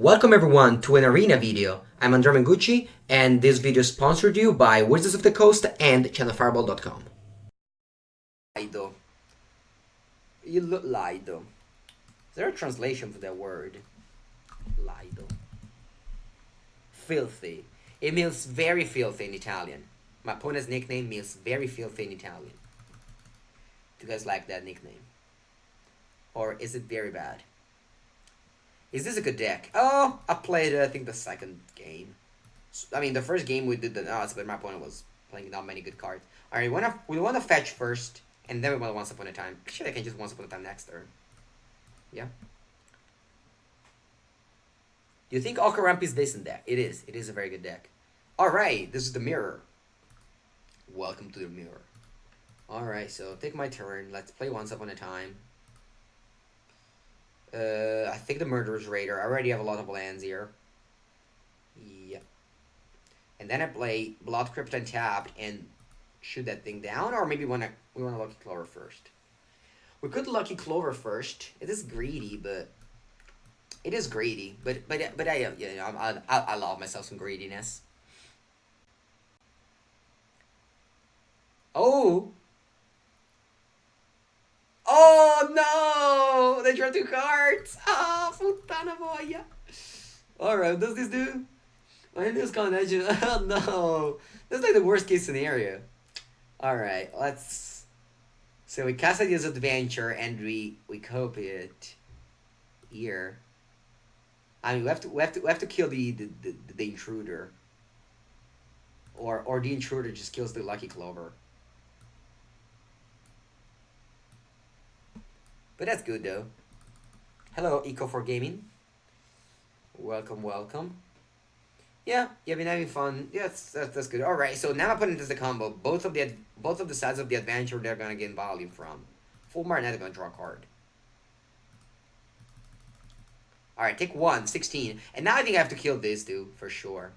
Welcome everyone to an arena video. I'm Andrea Mengucci, and this video is sponsored to you by Wizards of the Coast and channelfireball.com. Lido. You look Lido. Is there a translation for that word? Lido. Filthy. It means very filthy in Italian. My opponent's nickname means very filthy in Italian. Do you guys like that nickname? Or is it very bad? Is this a good deck? Oh, I played, I think, the second game. I mean, the first game we did the odds, but my opponent was playing not many good cards. Alright, we want to fetch first, and then we want to Once Upon a Time. Actually, I can just Once Upon a Time next turn. Yeah. Do you think Okaramp is decent deck? It is. It is a very good deck. Alright, this is the mirror. Welcome to the mirror. Alright, so take my turn. Let's play Once Upon a Time. I think the Murderer's Raider. I already have a lot of lands here. Yep. And then I play Blood Crypt untapped and shoot that thing down, or maybe we want to Lucky Clover first. We could Lucky Clover first. It is greedy, but it is greedy. But I love myself some greediness. Oh. Oh no! They drew two cards! Ah, putana boia! Alright, what does this do? My news combination. Oh no! That's like the worst case scenario. Alright, let's. So we cast this adventure and we copy it here. I mean, we have to kill the intruder. Or the intruder just kills the Lucky Clover. But that's good though. Hello, Eco4Gaming. Welcome, welcome. Yeah, you've been having fun. Yes, that's good. Alright, so now I'm putting this the combo. Both of the sides of the adventure they're gonna gain value from. Full Martinet are gonna draw a card. Alright, take 16. And now I think I have to kill this dude, for sure.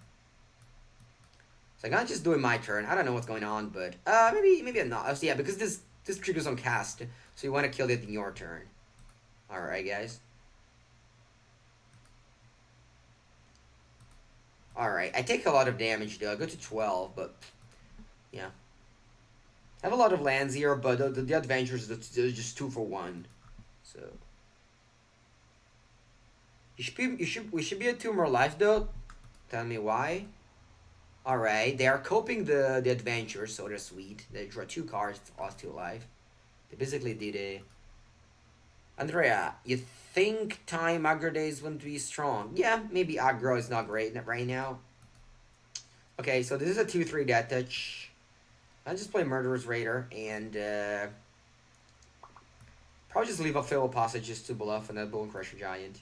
So I'm gonna just do it my turn. I don't know what's going on, but maybe I'm not. So yeah, because this triggers on cast. So you want to kill it in your turn. Alright, guys. Alright, I take a lot of damage, though. I go to 12, but... yeah. I have a lot of lands here, but the adventures are just 2 for 1. So... we should be at 2 more life, though. Tell me why. Alright, they are coping the adventures, so they're sweet. They draw 2 cards, lost 2 life. They basically did a... Andrea, you think time aggro days wouldn't be strong? Yeah, maybe aggro is not great right now. Okay, so this is a 2-3 death touch. I'll just play Murderer's Raider and probably just leave a Fatal Passage just to bluff and a Bone Crusher Giant.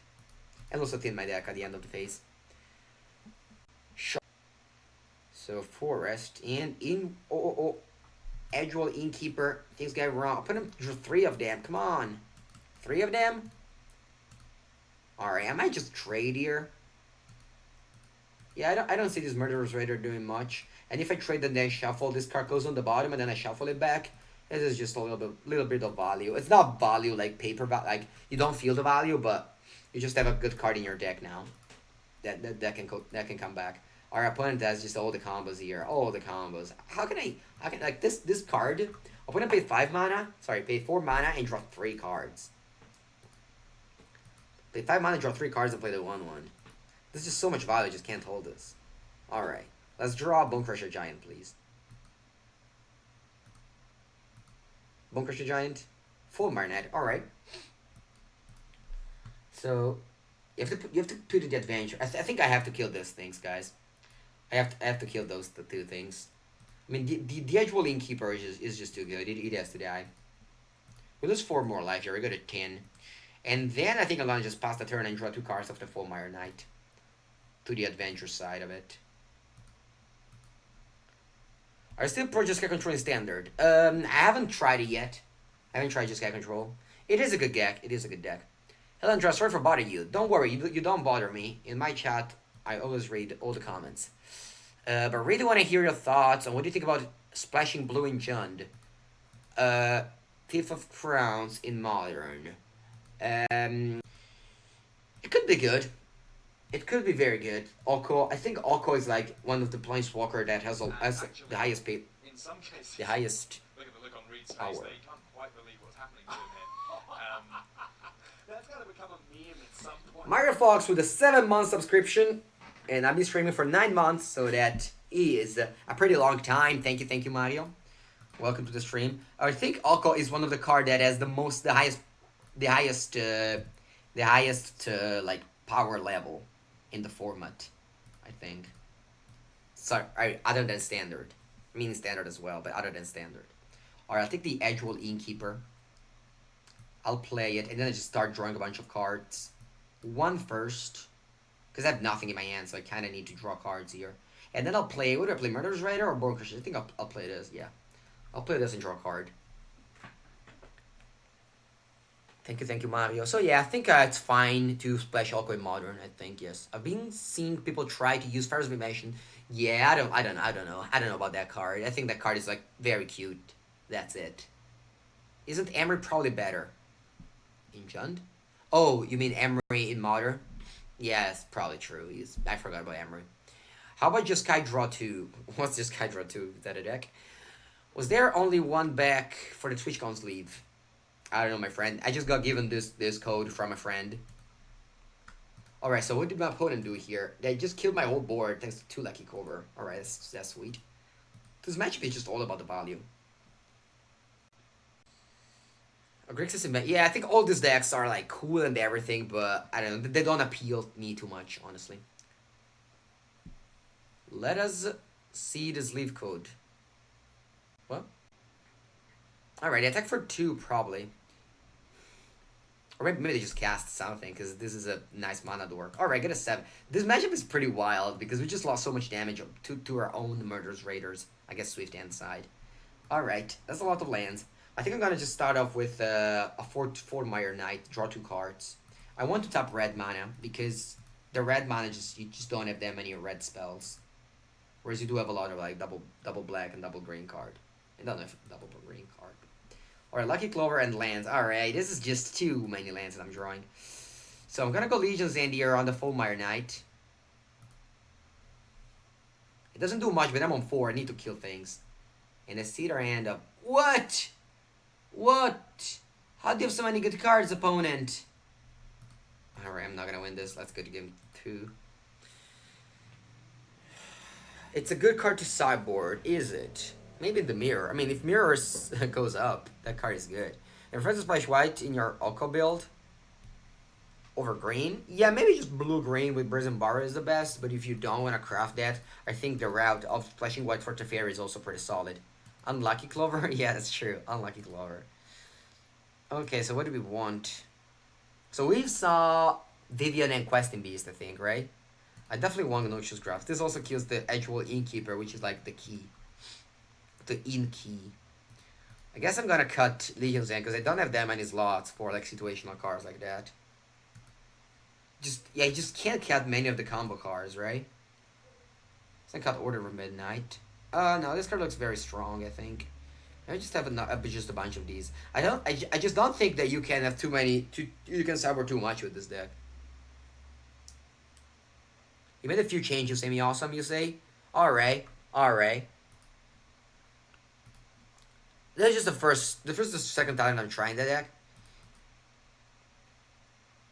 And also thin my deck at the end of the phase. So Forest and Edgewall Innkeeper. Things get wrong. I'll put him through 3 of them. Come on. 3 of them? Alright, I might just trade here. Yeah, I don't see this Murderer's Raider doing much. And if I trade and then shuffle, this card goes on the bottom and then I shuffle it back. This is just a little bit of value. It's not value like paper, like you don't feel the value, but you just have a good card in your deck now. That can come back. Our opponent has just all the combos here. All the combos. How can like this card? Opponent pay 5 mana. Sorry, pay 4 mana and draw 3 cards. Play 5 mana, draw 3 cards, and play the 1/1. There's just so much value, I just can't hold this. Alright. Let's draw a Bone Crusher Giant, please. Bone Crusher Giant. Full Martinet. Alright. So you have to put the adventure. I think I have to kill those things, guys. I have to kill the 2 things. I mean, the Edgewall Innkeeper is just too good. It has to die. We lose 4 more life here. We go to 10. And then I think I'm gonna just pass the turn and draw 2 cards of the Fulmire Knight. To the adventure side of it. I still pro Jeskai Control in Standard. I haven't tried it yet. I haven't tried Jeskai Control. It is a good deck. It is a good deck. Hello, Andrea, sorry for bothering you. Don't worry, you don't bother me. In my chat, I always read all the comments. But really want to hear your thoughts on what do you think about splashing blue in Jund. Thief of Crowns in Modern. It could be good. It could be very good. Oko, I think Oko is like one of the planeswalker that has the highest pay, In some cases, the highest look at the look on Reed's face power. there. He can't quite believe what's happening to him here. That's got to become a meme at some point. Mario Fox with a 7-month subscription, and I've been streaming for 9 months, so that is a pretty long time. Thank you, Mario. Welcome to the stream. I think Oko is one of the card that has the highest like power level in the format. I think. Sorry, other than standard. I mean standard as well, but other than standard. Alright, I'll take the Edgewall Innkeeper. I'll play it, and then I just start drawing a bunch of cards. One first, because I have nothing in my hand, so I kind of need to draw cards here. And then I'll play, what do I play, Murderous Rider or Bone Crusher? I think I'll play this, yeah. I'll play this and draw a card. Thank you, Mario. So yeah, I think it's fine to splash Alco in Modern, I think, yes. I've been seeing people try to use Ferris Dimension. Yeah, I don't know. I don't know about that card. I think that card is, like, very cute. That's it. Isn't Emery probably better? In Jund? Oh, you mean Emery in Modern? Yeah, it's probably true. I forgot about Emery. How about just Sky Draw 2? What's just Sky Draw 2? Is that a deck? Was there only one back for the TwitchCon sleeve? I don't know, my friend. I just got given this code from a friend. Alright, so what did my opponent do here? They just killed my whole board thanks to 2 Lucky Cover. Alright, that's sweet. This matchup is just all about the value. Grixis and yeah, I think all these decks are like cool and everything, but I don't know, they don't appeal to me too much, honestly. Let us see the sleeve code. What? Alright, attack for 2 probably. Or maybe they just cast something, because this is a nice mana door. Alright, get a 7. This matchup is pretty wild, because we just lost so much damage to our own Murderous Raiders. I guess Swift Hand side. Alright, that's a lot of lands. I think I'm gonna just start off with a 4-Mire Knight, draw 2 cards. I want to tap red mana, because the red mana, you just don't have that many red spells. Whereas you do have a lot of like double black and double green card. I don't know if double green card. Alright, Lucky Clover and lands. Alright, this is just too many lands that I'm drawing. So I'm gonna go Legion Zandier on the full Mire Knight. It doesn't do much, but I'm on 4. I need to kill things. And I see their hand up. What? What? How do you have so many good cards, opponent? Alright, I'm not gonna win this. Let's go to game 2. It's a good card to sideboard, is it? Maybe the mirror. I mean, if mirrors goes up, that card is good. And Francis Splash White in your Oko build over green? Yeah, maybe just blue-green with Brazen Bar is the best, but if you don't want to craft that, I think the route of splashing white for Teferi is also pretty solid. Unlucky Clover? Yeah, that's true. Unlucky Clover. Okay, so what do we want? So we saw Vivian and Questing Beast, I think, right? I definitely want Noxious Graph. This also kills the Edgewall Innkeeper, which is like the key. The in key. I guess I'm gonna cut Legion Zen because I don't have that many slots for like situational cards like that. You just can't cut many of the combo cards, right? So I cut Order of Midnight. No, this card looks very strong, I think. I just have just a bunch of these. I just don't think that you can have too many. You can cyber too much with this deck. You made a few changes, semi-awesome, you say? Alright. That's just the second time I'm trying that deck.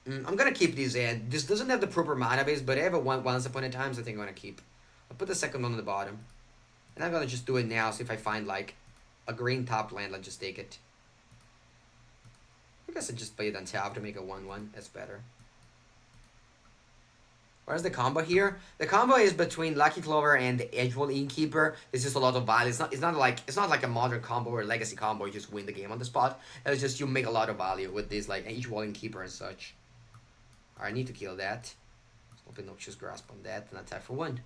I'm gonna keep these in. This doesn't have the proper mana base, but I have it once upon a time, so I think I'm gonna keep. I'll put the second one on the bottom. And I'm gonna just do it now, so if I find like a green top land, I'll just take it. I guess I just play it on top to make a 1-1. That's better. Where's the combo here? The combo is between Lucky Clover and the Edgewall Innkeeper. There's just a lot of value. It's not like a modern combo or a legacy combo. You just win the game on the spot. It's just you make a lot of value with this like Edgewall Innkeeper and such. Alright, I need to kill that. Open Noxious Grasp on that and attack for 1.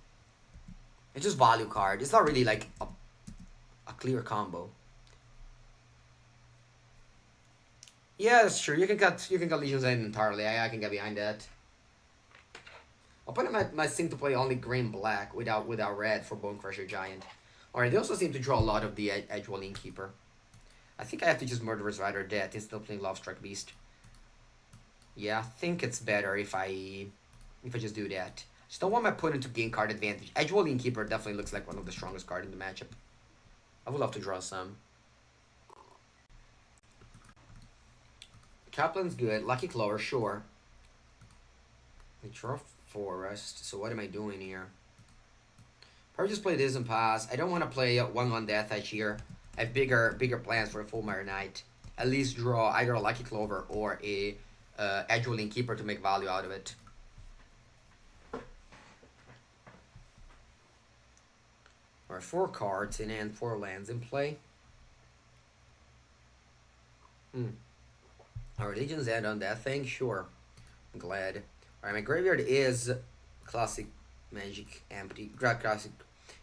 It's just value card. It's not really like a clear combo. Yeah, that's true. You can cut Legions in entirely. I can get behind that. Opponent might seem to play only green-black without red for Bone Crusher Giant. Alright, they also seem to draw a lot of the Edgewall Innkeeper. I think I have to just Murderous Rider Death instead of playing Love Strike Beast. Yeah, I think it's better if I if I just do that. Just don't want my opponent to gain card advantage. Edgewall Innkeeper definitely looks like one of the strongest cards in the matchup. I would love to draw some. Kaplan's good. Lucky Clover, sure. I draw Forest. So what am I doing here? Probably just play this and pass. I don't want to play 1/1 Death Edge here. I have bigger plans for a full Mirror Knight. At least draw either a Lucky Clover or a Edgewall Innkeeper to make value out of it. Alright, 4 cards in and 4 lands in play. Alright, Legion's End on that thing? Sure. I'm glad. Alright, my graveyard is classic Magic empty. Classic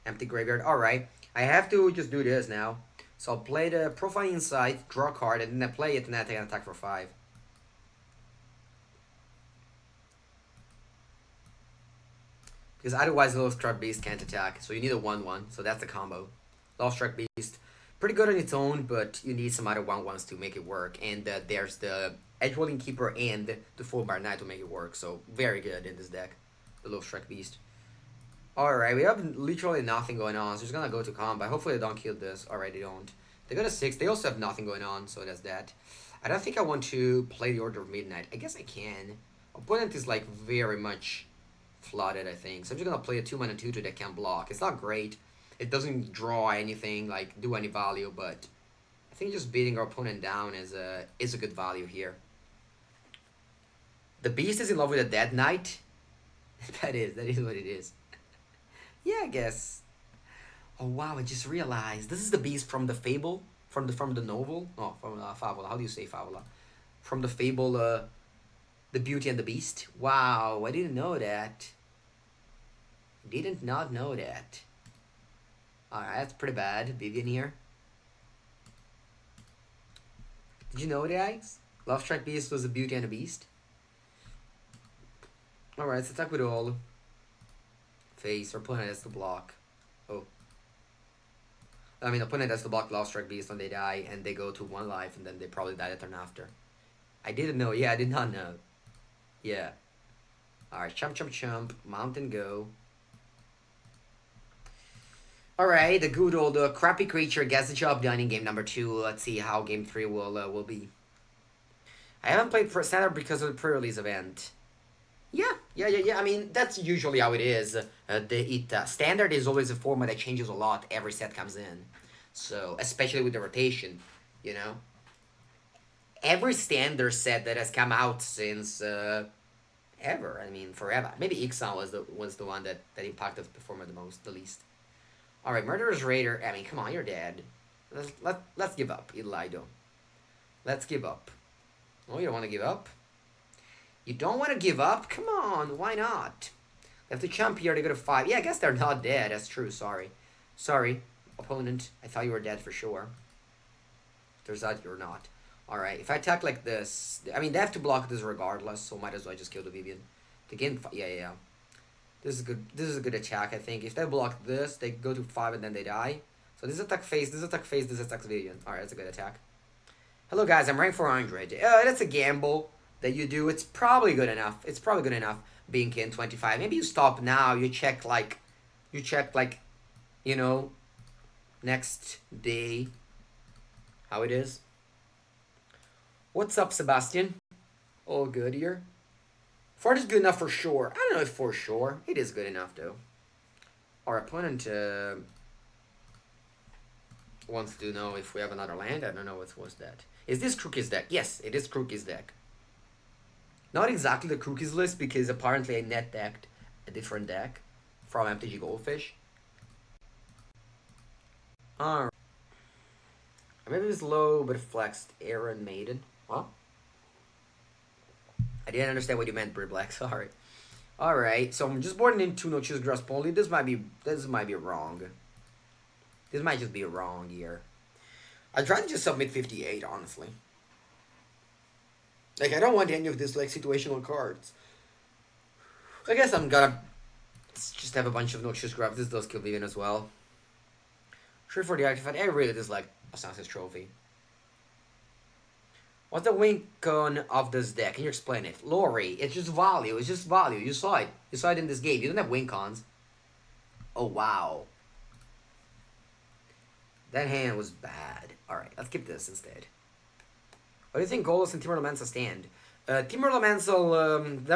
empty graveyard. Alright, I have to just do this now. So I'll play the Profile Insight, draw a card, and then I play it and then I take an attack for 5. Because otherwise the Lovestruck Beast can't attack. So you need a 1/1. So that's the combo. Lovestruck Beast. Pretty good on its own, but you need some other 1/1s to make it work. And there's the Edgewall Innkeeper and the Full Bar Knight to make it work. So very good in this deck. The Lovestruck Beast. Alright, we have literally nothing going on. So it's gonna go to combat. Hopefully they don't kill this. Alright, they don't. They got a 6. They also have nothing going on, so that's that. I don't think I want to play the Order of Midnight. I guess I can. Opponent is like very much flooded, I think. So I'm just gonna play a 2-mana 2/2 that can block. It's not great. It doesn't draw anything, like do any value, but I think just beating our opponent down is a good value here. The Beast is in love with a Dead Knight. that is what it is. Yeah, I guess. Oh wow, I just realized this is the Beast from the Fable, from the novel. Oh, from Favola. How do you say Favola? From the Fable, The Beauty and the Beast. Wow, I didn't know that. Didn't not know that. Alright, that's pretty bad. Vivian here. Did you know that, guys? Lovestruck Beast was the Beauty and the Beast. Alright, let's attack with all. Face, or opponent has to block. Oh. I mean, opponent has to block Lovestruck Beast when they die, and they go to 1 life, and then they probably die the turn after. I didn't know. Yeah, I did not know. Yeah. Alright, chump. Mountain go. Alright, the good old crappy creature gets the job done in game number 2. Let's see how game 3 will be. I haven't played for Standard because of the pre-release event. Yeah. I mean, that's usually how it is. Standard is always a format that changes a lot every set comes in. So, especially with the rotation, you know? Every Standard set that has come out since ever, I mean, forever. Maybe Ixon was the one that impacted the format the least. Alright, Murderer's Raider. I mean, come on, you're dead. Let's give up, Idolido. Let's give up. Oh, you don't want to give up? You don't want to give up? Come on, why not? They have to jump here, they go to 5. Yeah, I guess they're not dead. That's true, sorry. Sorry, opponent. I thought you were dead for sure. Turns out you're not. Alright, if I attack like this... I mean, they have to block this regardless, so might as well just kill the Vivian. To gain... Yeah. This is a good attack, I think. If they block this, they go to 5 and then they die. So this attack face, this attack Vivian. Alright, that's a good attack. Hello guys, I'm ranked 400. That's a gamble that you do. It's probably good enough. It's probably good enough being in 25. Maybe you stop now, you check like, you know, next day how it is. What's up, Sebastian? All good here. 40 is good enough for sure. I don't know if for sure. It is good enough, though. Our opponent wants to know if we have another land. I don't know what was that. Is this Crookie's deck? Yes, it is Crookie's deck. Not exactly the Crookie's list, because apparently I net decked a different deck from MTG Goldfish. Alright. Maybe it's low, but flexed Aaron Maiden. Well, I didn't understand what you meant, Brit Black. Sorry. Alright, so I'm just boarding in 2 Noxious Grasp only. This might be wrong. This might just be wrong here. I tried to just submit 58, honestly. Like, I don't want any of this, like, situational cards. I guess I'm gonna just have a bunch of Noxious Grasp. This does kill Vivian as well. Sure, for the artifact, I really dislike Assassin's Trophy. What's the win con of this deck? Can you explain it? Lori, it's just value. It's just value. You saw it. You saw it in this game. You don't have win cons. Oh, wow. That hand was bad. Alright, let's keep this instead. What do you think Golos and Timur Lamensa stand? Timur Lamensa,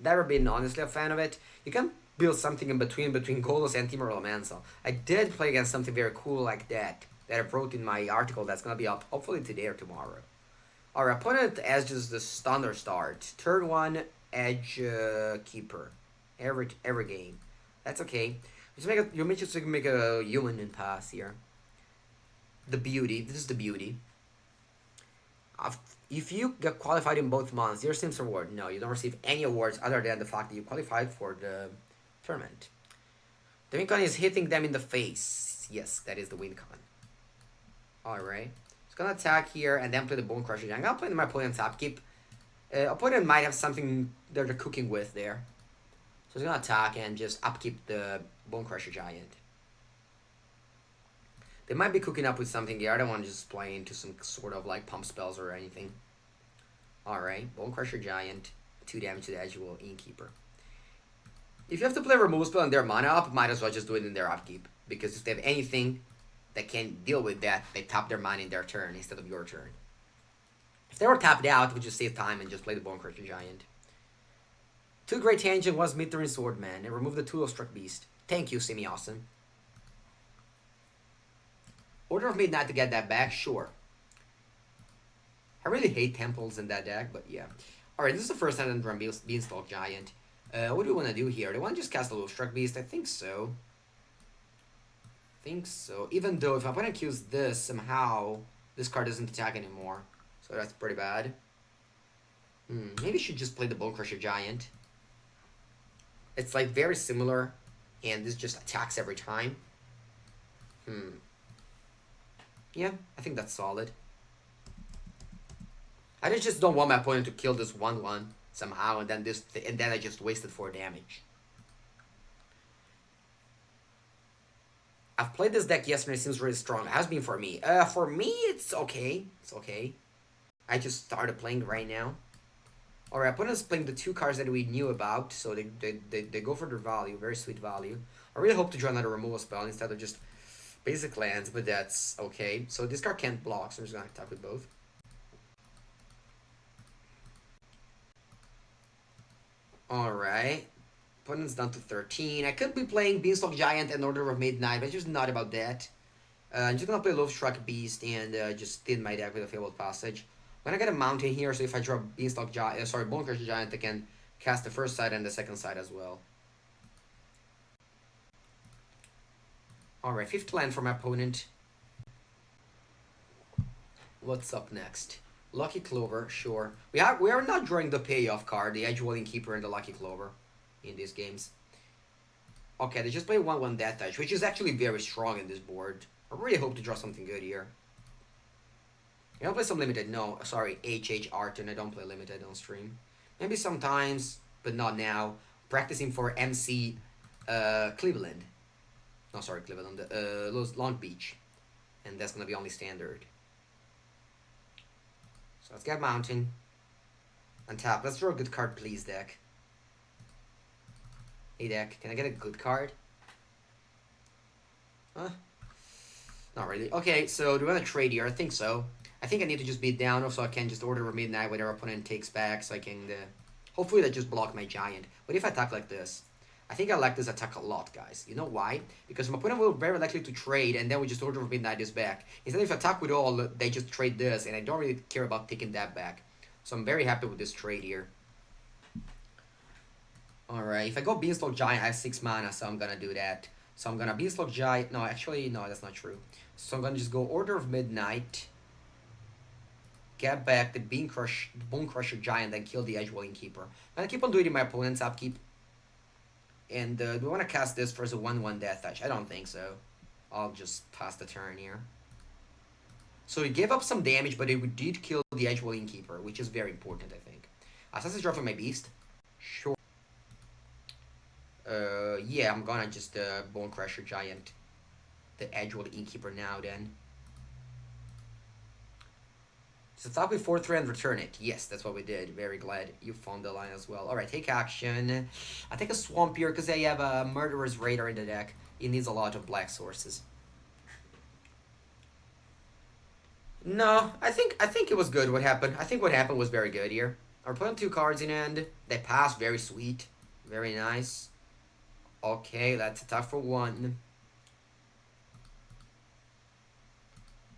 never been honestly a fan of it. You can build something in between Golos and Timur Lamensa. I did play against something very cool like that I wrote in my article that's gonna be up hopefully today or tomorrow. Our opponent edges the standard start. Turn one, edge keeper. Every game. That's okay. You may just make a human in pass here. The beauty. This is the beauty. If you get qualified in both months, your Sims award. No, you don't receive any awards other than the fact that you qualified for the tournament. The win con is hitting them in the face. Yes, that is the win con. Alright. It's gonna attack here and then play the Bone Crusher. I'm gonna play my opponent's upkeep. Opponent might have something they're cooking with there. So he's gonna attack and just upkeep the Bone Crusher Giant. They might be cooking up with something here. I don't want to just play into some sort of like pump spells or anything. Alright, Bone Crusher Giant. 2 damage to the Edgewall Innkeeper. If you have to play a removal spell and their mana up, might as well just do it in their upkeep. Because if they have anything that can deal with that, they tap their mana in their turn instead of your turn. If they were tapped out, we just save time and just play the Bone Crusher Giant. 2 Great Tangent, 1 Smithering Swordman, and remove the Tool of Struck Beast. Thank you, semi-awesome. Order of Midnight to get that back, sure. I really hate temples in that deck, but yeah. Alright, this is the first time I'm drawing Beanstalk Giant. What do we want to do here? Do we want to just cast a little Struck Beast? I think so. Even though if my opponent kills this, somehow this card doesn't attack anymore. So that's pretty bad. Maybe I should just play the Bone Crusher Giant. It's like very similar, and this just attacks every time. Yeah, I think that's solid. I just don't want my opponent to kill this 1/1 somehow, and then I just wasted 4 damage. I've played this deck yesterday. It seems really strong. It has been for me. For me, it's okay. It's okay. I just started playing right now. Alright, opponent's playing the 2 cards that we knew about, so they go for their value, very sweet value. I really hope to draw another removal spell instead of just basic lands, but that's okay. So this card can't block, so I'm just gonna attack with both. Alright. Opponent's down to 13. I could be playing Beanstalk Giant and Order of Midnight, but it's just not about that. I'm just gonna play Low Struck Beast and just thin my deck with a Fabled Passage. I'm gonna get a mountain here, so if I draw Beanstalk Giant, Bone Crusher Giant, I can cast the first side and the second side as well. Alright, 5th land for my opponent. What's up next? Lucky Clover, sure. We are not drawing the payoff card, the Edgewall Innkeeper and the Lucky Clover in these games. Okay, they just play 1/1 Death Touch, which is actually very strong in this board. I really hope to draw something good here. I don't play some limited. No, sorry, HH Arton. I don't play limited on stream. Maybe sometimes, but not now. Practicing for MC Cleveland. No, sorry, Cleveland. Long Beach. And that's going to be only standard. So let's get Mountain. Untap. Let's draw a good card, please, deck. Hey, deck. Can I get a good card? Huh? Not really. Okay, so do we want to trade here? I think so. I think I need to just beat down so I can just Order of Midnight whatever opponent takes back so I can... hopefully that just block my Giant. What if I attack like this? I think I like this attack a lot, guys. You know why? Because my opponent will very likely to trade and then we just Order of Midnight this back. Instead if I attack with all, they just trade this and I don't really care about taking that back. So I'm very happy with this trade here. Alright, if I go Beanstalk Giant, I have 6 mana, so I'm gonna do that. So I'm gonna Beanstalk Giant... No, actually, no, that's not true. So I'm gonna just go Order of Midnight... Get back the Bone Crusher Giant and kill the Edgewall Innkeeper. I'm gonna keep on doing it in my opponent's upkeep. And do we want to cast this for a 1/1 Death Touch? I don't think so. I'll just pass the turn here. So he gave up some damage, but it did kill the Edgewall Innkeeper, which is very important, I think. Assassin's Draw for my Beast? Sure. Yeah, I'm gonna just Bone Crusher Giant the Edgewall Innkeeper now then. So attack with 4-3 and return it. Yes, that's what we did. Very glad you found the line as well. Alright, take action. I take a swamp here because I have a Murderer's Raider in the deck. It needs a lot of black sources. No, I think it was good what happened. I think what happened was very good here. We're putting 2 cards in hand. They pass, very sweet. Very nice. Okay, let's attack for 1.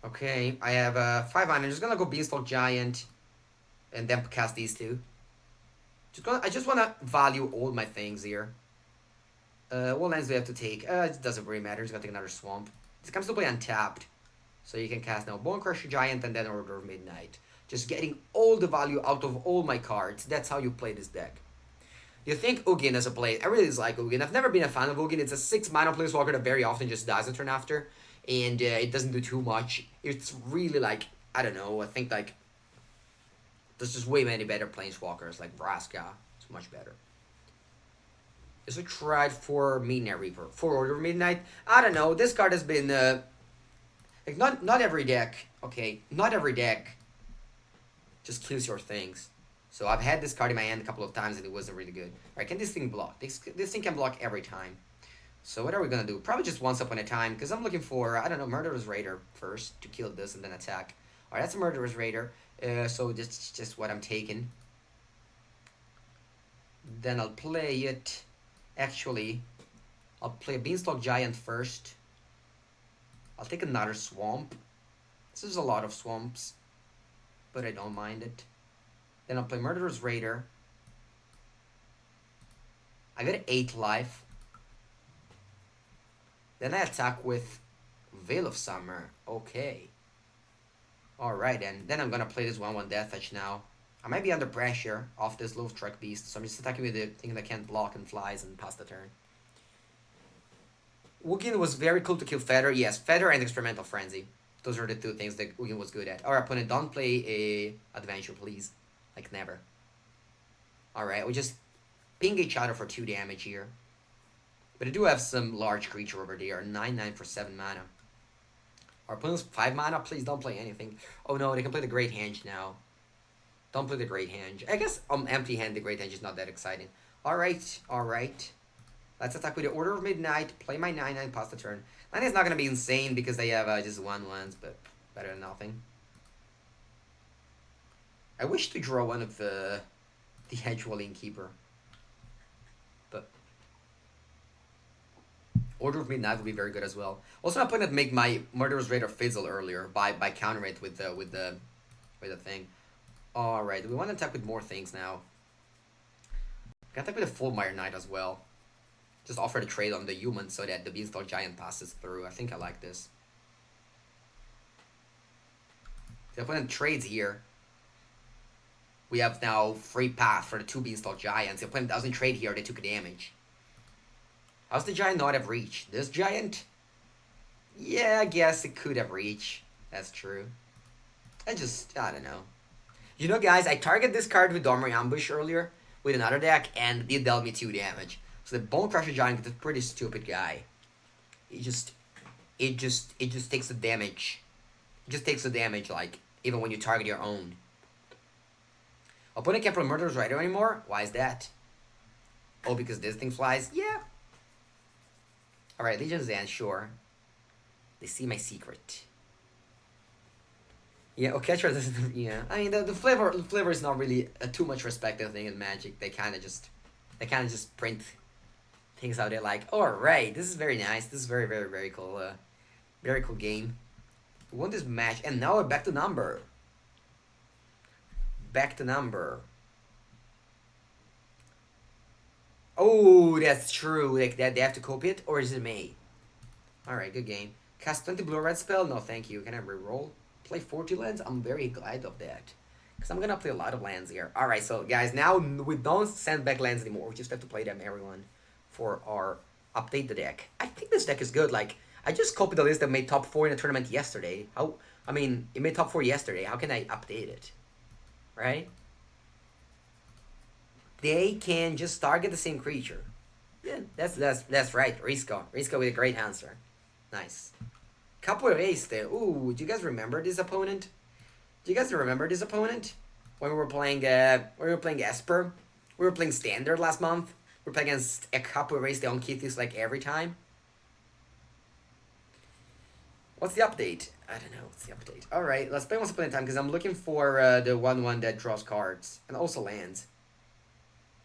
Okay, I have 5 mana. I'm just gonna go Beanstalk Giant and then cast these 2. I just wanna value all my things here. What lands do we have to take? It doesn't really matter. Just gonna take another Swamp. This comes to play untapped. So you can cast now Bone Crusher Giant and then Order of Midnight. Just getting all the value out of all my cards. That's how you play this deck. You think Ugin as a play? I really dislike Ugin. I've never been a fan of Ugin. It's a 6 mana planeswalker that very often just dies a turn after. And it doesn't do too much. It's really like, I don't know, I think like there's just way many better planeswalkers like Vraska. It's much better. Is it tried for Midnight Reaper? For Order of Midnight? I don't know. This card has been like not every deck, okay, not every deck just kills your things. So I've had this card in my hand a couple of times and it wasn't really good. Alright, can this thing block? This thing can block every time. So what are we gonna do? Probably just once upon a time, because I'm looking for, I don't know, Murderer's Raider first to kill this and then attack. Alright, that's a Murderer's Raider. So that's just what I'm taking. Then I'll play it. Actually, I'll play a Beanstalk Giant first. I'll take another Swamp. This is a lot of swamps, but I don't mind it. Then I'll play Murderer's Raider. I got 8 life. Then I attack with Veil of Summer. Okay. Alright, and then I'm gonna play this 1/1 Death Touch now. I might be under pressure off this Low Truck Beast, so I'm just attacking with the thing that can't block and flies and pass the turn. Ugin was very cool to kill Feather. Yes, Feather and Experimental Frenzy. Those are the 2 things that Ugin was good at. Our opponent, don't play a Adventure, please. Like, never. Alright, we just ping each other for 2 damage here. But I do have some large creature over there. 9/9 for 7 mana. Our opponent's 5 mana. Please don't play anything. Oh no, they can play the Great Henge now. Don't play the Great Henge. I guess empty hand, the Great Henge is not that exciting. Alright, alright. Let's attack with the Order of Midnight. Play my 9/9, pass the turn. I think it's not going to be insane because they have just 1/1s, but better than nothing. I wish to draw one of the actual Innkeeper. But Order of Midnight would be very good as well. Also, I'm planning to make my Murderer's Raider fizzle earlier by countering it with the thing. Alright, we want to attack with more things now. We can attack with a Fulmire Knight as well. Just offer the trade on the human so that the Beanstalk Giant passes through. I think I like this. The opponent trades here. We have now free path for the 2 Beanstalk Giants. The opponent doesn't trade here, they took damage. How's the Giant not have reach? This Giant? Yeah, I guess it could have reach. That's true. I don't know. You know, guys, I targeted this card with Dormer Ambush earlier with another deck, and it dealt me 2 damage. So the Bone Crusher Giant is a pretty stupid guy. It just takes the damage. It just takes the damage, like, even when you target your own. Opponent can't play Murderer's Rider anymore? Why is that? Oh, because this thing flies? Yeah. Alright, Legion's End, sure. They see my secret. Yeah, Okechra doesn't. Yeah, I mean the flavor is not really a too much respected thing in Magic. They kind of just print things out there like, all right, this is very nice. This is very cool. Very cool game. We won this match, and now we're back to number. Back to number. Oh, that's true. Like that, they have to copy it, or is it me? All right, good game. Cast 20 blue-red spell. No, thank you. Can I reroll? Play 40 lands. I'm very glad of that, because I'm gonna play a lot of lands here. All right, so guys, now we don't send back lands anymore. We just have to play them, everyone, for our update the deck. I think this deck is good. Like, I just copied the list that made top 4 in the tournament yesterday. I mean, it made top 4 yesterday. How can I update it? Right? They can just target the same creature. Yeah, that's right. Risco with a great answer. Nice. Capoeirista. Ooh, do you guys remember this opponent? Do you guys remember this opponent? When we were playing Esper, we were playing Standard last month. We were playing against a couple who raised the Onkithis like every time. What's the update? I don't know. What's the update? Alright, let's play Once Upon a Time because I'm looking for the 1-1 that draws cards and also lands.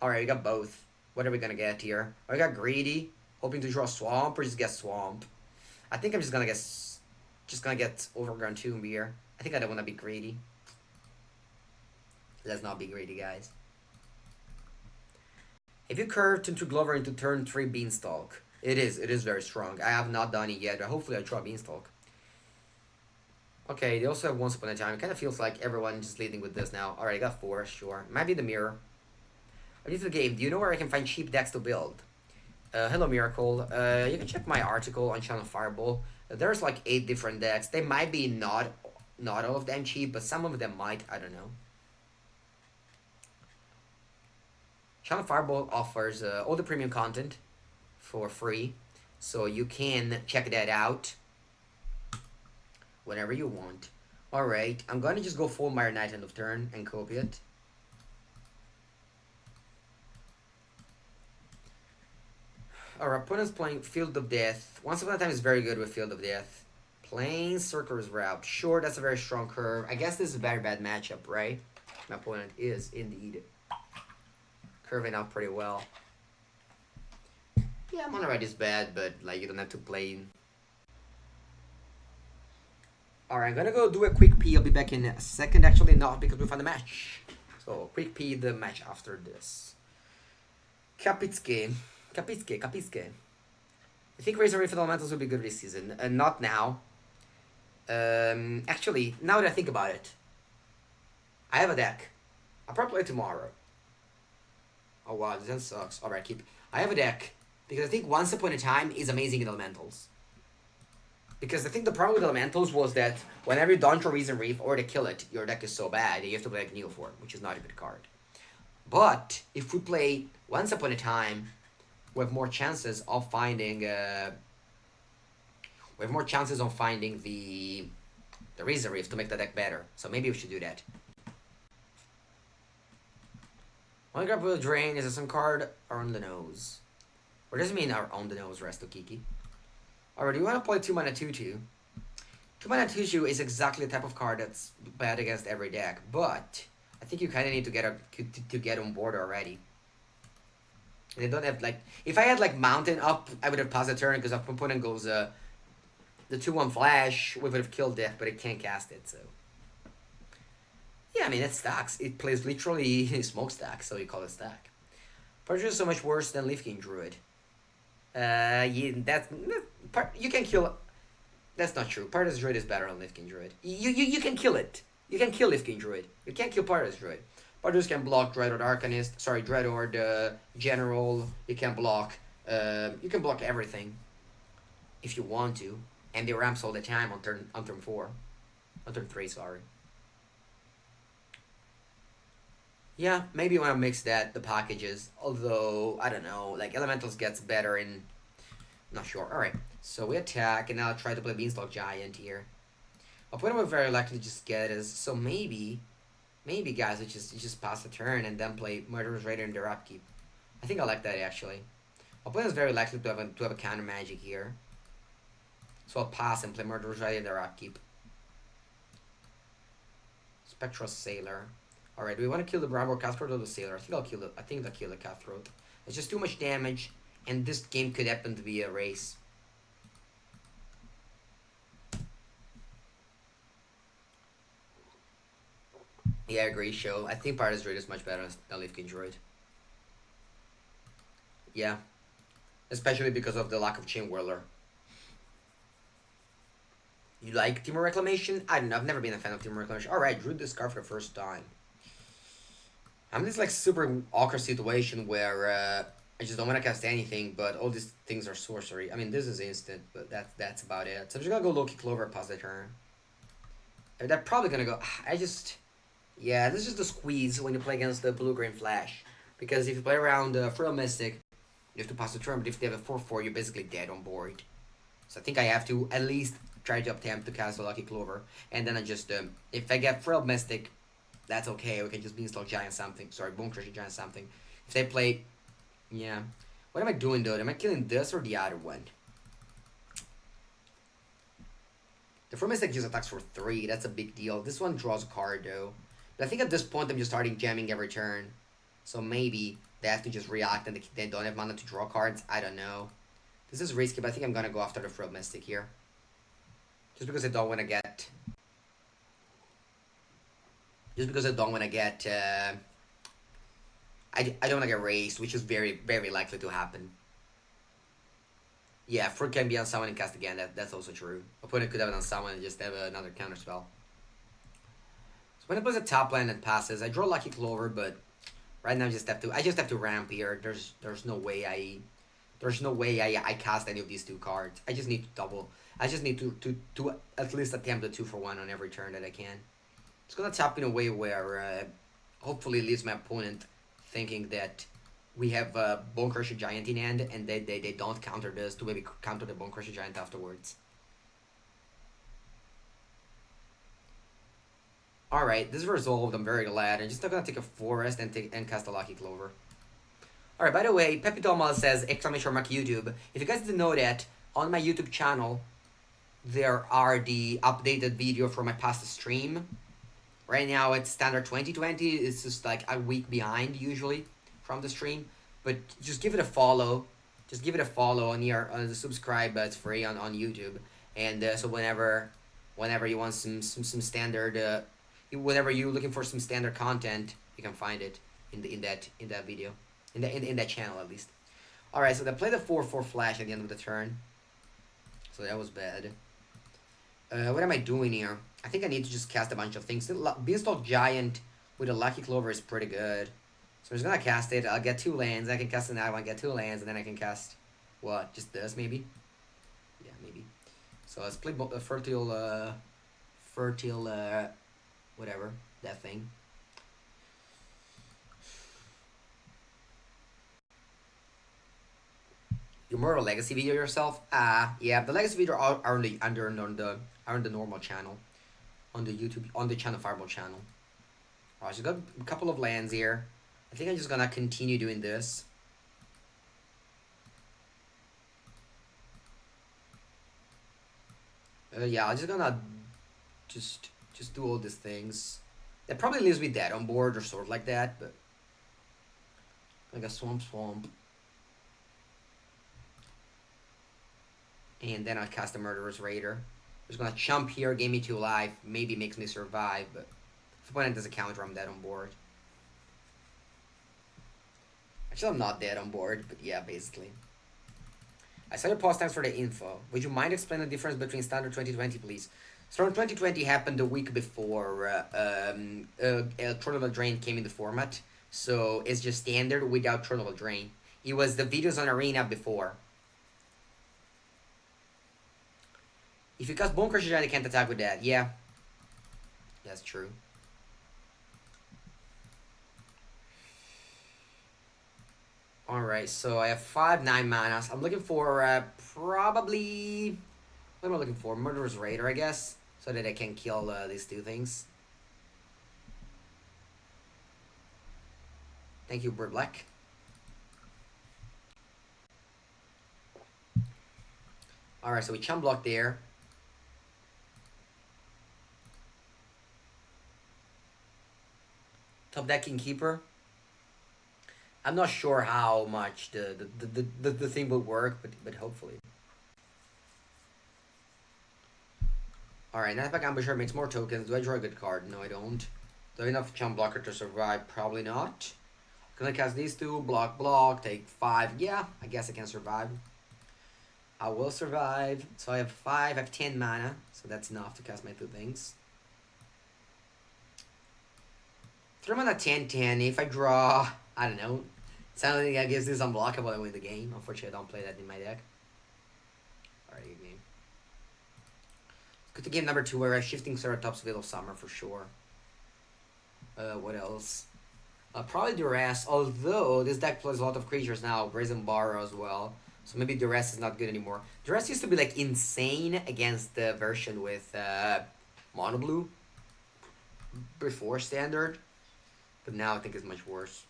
Alright, we got both. What are we gonna get here? I got Greedy, hoping to draw Swamp or just get Swamp. I think I'm just gonna get Overgrown Tomb here. I think I don't want to be greedy. Let's not be greedy, guys. If you curved into Glover into turn 3 Beanstalk, it is very strong. I have not done it yet, but hopefully I draw Beanstalk. Okay, they also have Once Upon a Time. It kind of feels like everyone's just leading with this now. Alright, I got 4, sure. Might be the Mirror. I need the game. Do you know where I can find cheap decks to build? Hello, Miracle. You can check my article on Channel Fireball. There's like 8 different decks. They might be not all of them cheap, but some of them might. I don't know. Channel Fireball offers all the premium content for free, so you can check that out whenever you want. Alright, I'm gonna just go full Mire Knight end of turn and copy it. Our opponent's playing Field of Death. Once Upon a Time is very good with Field of Death. Playing Circular's Route. Sure, that's a very strong curve. I guess this is a very bad matchup, right? My opponent is indeed curving out pretty well. Yeah, Mono Red is bad, but like you don't have to play. Alright, I'm gonna go do a quick pee. I'll be back in a second. Actually, not because we found the match. So, quick pee the match after this. Kapitske. I think Razor Reef Elementals will be good this season. Not now. Actually, now that I think about it, I have a deck. I'll probably play tomorrow. Oh wow, that sucks. Alright, keep. I have a deck because I think Once Upon a Time is amazing in Elementals. Because I think the problem with Elementals was that whenever you don't draw Reason Reef or to kill it, your deck is so bad that you have to play like Neoform, which is not a good card. But if we play Once Upon a Time, we have more chances of finding the Reason Reef to make the deck better. So maybe we should do that. One grab will drain is a some card on the nose. Or does it mean our on the nose, Resto Kiki? Alright, do you want to play 2-mana 2-2? 2-mana 2-2 is exactly the type of card that's bad against every deck, but I think you kind of need to get on board already. And they don't have like, if I had like Mountain up, I would have paused the turn because if my opponent goes the 2-1 flash, we would have killed it, but it can't cast it, so. Yeah, I mean, it stacks. It plays literally smokestack, so you call it stack. Parcher is so much worse than Leaf King Druid. Yeah, you can kill. That's not true. Parter's Druid is better than Leaf King Druid. You can kill it. You can kill Leaf King Druid. You can't kill Parter's Druid. Parter's can block Dreadhorde Arcanist. Sorry, Dreadhorde General. You can block. You can block everything if you want to, and they ramps all the time on turn 4, on turn 3. Sorry. Yeah, maybe you want to mix the packages. Although, I don't know, like Elementals gets better in... Not sure. Alright, so we attack, and now I'll try to play Beanstalk Giant here. Opponent will very likely to just get us, so maybe guys, we just pass the turn and then play Murderous Raider in their upkeep. I think I like that, actually. Opponent is very likely to have a counter magic here. So I'll pass and play Murderous Raider in their upkeep. Spectral Sailor. Alright, do we want to kill the Bramble Cutthroat or the Sailor? I think I'll kill the Cutthroat. It's just too much damage, and this game could happen to be a race. Yeah, I agree, Show. I think Parter's Druid is much better than Leaf King Druid. Yeah. Especially because of the lack of Chain Whirler. You like Temur Reclamation? I don't know, I've never been a fan of Temur Reclamation. Alright, drew this card for the first time. I'm in this like super awkward situation where I just don't want to cast anything, but all these things are sorcery. I mean, this is instant, but that's about it. So I'm just gonna go Loki Clover, pass the turn. They're probably gonna go. Yeah, this is the squeeze when you play against the Blue-Green Flash. Because if you play around Frail Mystic, you have to pass the turn, but if they have a 4-4, you're basically dead on board. So I think I have to at least try to attempt to cast a Lucky Clover, and then I just if I get Frilled Mystic, that's okay. We can just Beanstalk Giant something. Sorry, Bone Crusher Giant something. If they play, yeah. What am I doing though? Am I killing this or the other one? The Frilled Mystic just attacks for 3. That's a big deal. This one draws a card though. But I think at this point I'm just starting jamming every turn. So maybe they have to just react and they don't have mana to draw cards. I don't know. This is risky, but I think I'm gonna go after the Frilled Mystic here. Just because I don't want to get... Just because I don't want to get... I don't want to get raised, which is very, very likely to happen. Yeah, Fruit can be on someone and cast again. That's also true. Opponent could have it on someone and just have another counter spell. So when it plays a top land and passes, I draw Lucky Clover, but right now I just have to ramp here. There's no way I cast any of these 2 cards. I just need to double. I just need to at least attempt a 2-for-1 on every turn that I can. It's gonna tap in a way where hopefully leaves my opponent thinking that we have Bone Crusher Giant in hand, and they don't counter this to maybe counter the Bone Crusher Giant afterwards. Alright, this is resolved. I'm very glad. I'm just gonna take a Forest and cast a Lucky Clover. Alright, by the way, Pepe Thomas says, !YouTube. If you guys didn't know that, on my YouTube channel, there are the updated video from my past stream. Right now it's standard 2020. It's just like a week behind usually from the stream. But just give it a follow. Just give it a follow on the subscribe. It's free on YouTube. And so whenever you want some standard, whenever you're looking for some standard content, you can find it in that video, in that channel at least. All right, so they play the 4/4 flash at the end of the turn. So that was bad. What am I doing here? I think I need to just cast a bunch of things. Beanstalk Giant with a Lucky Clover is pretty good. So I'm just gonna cast it. I'll get 2 lands. I can cast another one, get 2 lands, and then I can cast what? Just this maybe? Yeah, maybe. So let's play fertile, whatever, that thing. You murder Legacy video yourself? Yeah, the Legacy video are on the normal channel, on the YouTube, on the channel Fireball channel. Alright, so got a couple of lands here. I think I'm just gonna continue doing this. Yeah, I'm just gonna just do all these things. That probably leaves me dead on board or sort like that, but like a swamp. And then I'll cast a Murderous Raider. Just gonna chump here, gain me 2 life, maybe makes me survive, but if opponent does a counter, I'm dead on board. Actually, I'm not dead on board, but yeah, basically. I saw your post, thanks for the info. Would you mind explaining the difference between Standard 2020, please? Standard 2020 happened the week before Tornado Drain came in the format, so it's just Standard without Tornado Drain. It was the videos on Arena before. If you cast Bone Crusher Giant, I can't attack with that. Yeah. That's true. Alright, so I have 5/9 manas. I'm looking for probably... What am I looking for? Murderous Raider, I guess. So that I can kill these 2 things. Thank you, Bird Black. Alright, so we chum block there. Top decking Keeper. I'm not sure how much the thing will work, but hopefully. Alright, Knightback Ambusher makes more tokens. Do I draw a good card? No, I don't. Do I have enough Chum Blocker to survive? Probably not. Can I cast these 2? Block, take 5. Yeah, I guess I can survive. I will survive. So I have 5, I have 10 mana. So that's enough to cast my 2 things. 3 mana 10/10. If I draw, I don't know, something that gives this unblockable, I win the game. Unfortunately, I don't play that in my deck. Alright, good game. Let's go to game number 2, where I'm shifting Ceratops Veil of Summer for sure. What else? Probably Duress, although this deck plays a lot of creatures now, Brazen Borrow as well. So maybe the rest is not good anymore. The rest used to be like insane against the version with mono blue before standard, but now I think it's much worse.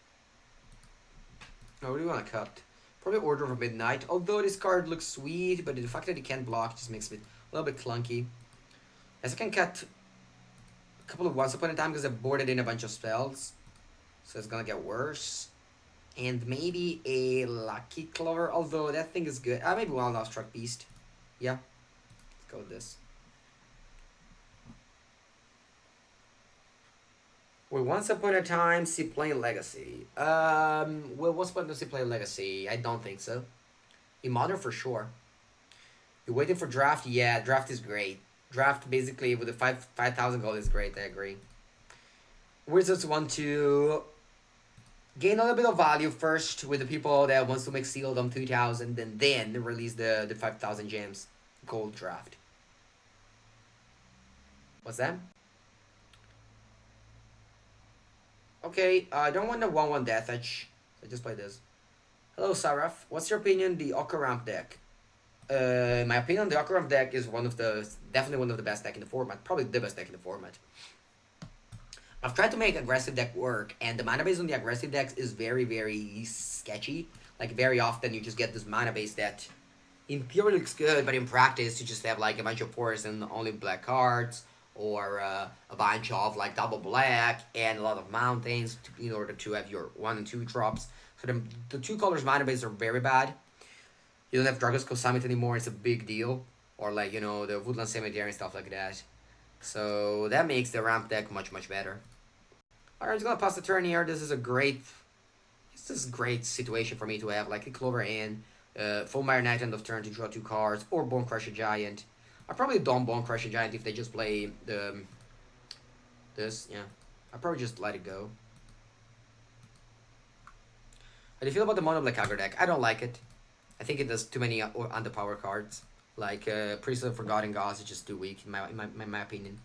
Oh, what do you want to cut? Probably Order of Midnight. Although this card looks sweet, but the fact that it can't block just makes it a little bit clunky. As I can cut a couple of Once Upon a Time because I boarded in a bunch of spells, so it's gonna get worse. And maybe a Lucky Clover, although that thing is good. Maybe one Lost Truck Beast. Yeah, let's go with this. Well, Once Upon a Time, Seaplane Legacy. Well, Once Upon a Time, Seaplane Legacy? I don't think so. In Modern, for sure. You're waiting for Draft? Yeah, Draft is great. Draft, basically, with the 5,000 gold is great, I agree. Wizards want to gain a little bit of value first with the people that wants to make sealed on 2,000, and then release the 5,000 gems gold draft. What's that? Okay, I don't want the 1/1 Death Edge. So just play this. Hello, Saraf. What's your opinion on the Okaramp deck? My opinion on the Okaramp deck is definitely one of the best deck in the format. Probably the best deck in the format. I've tried to make aggressive deck work, and the mana base on the aggressive decks is very, very sketchy. Like, very often you just get this mana base that in theory looks good, but in practice you just have like a bunch of forests and only black cards, or a bunch of like double black and a lot of mountains in order to have your 1 and 2 drops. So the 2 colors mana base are very bad. You don't have Dragon's Summit anymore, it's a big deal. Or like, you know, the Woodland Cemetery and stuff like that. So that makes the ramp deck much, much better. Alright, I'm just gonna pass the turn here. This is a great situation for me to have like a Clover in, Full Mire Knight end of turn to draw 2 cards, or Bone Crusher Giant. I probably don't Bone Crusher Giant if they just play this, yeah. I probably just let it go. How do you feel about the Mono Black Aggro deck? I don't like it. I think it does too many underpower cards. Like Priest of Forgotten Gods is just too weak in my opinion.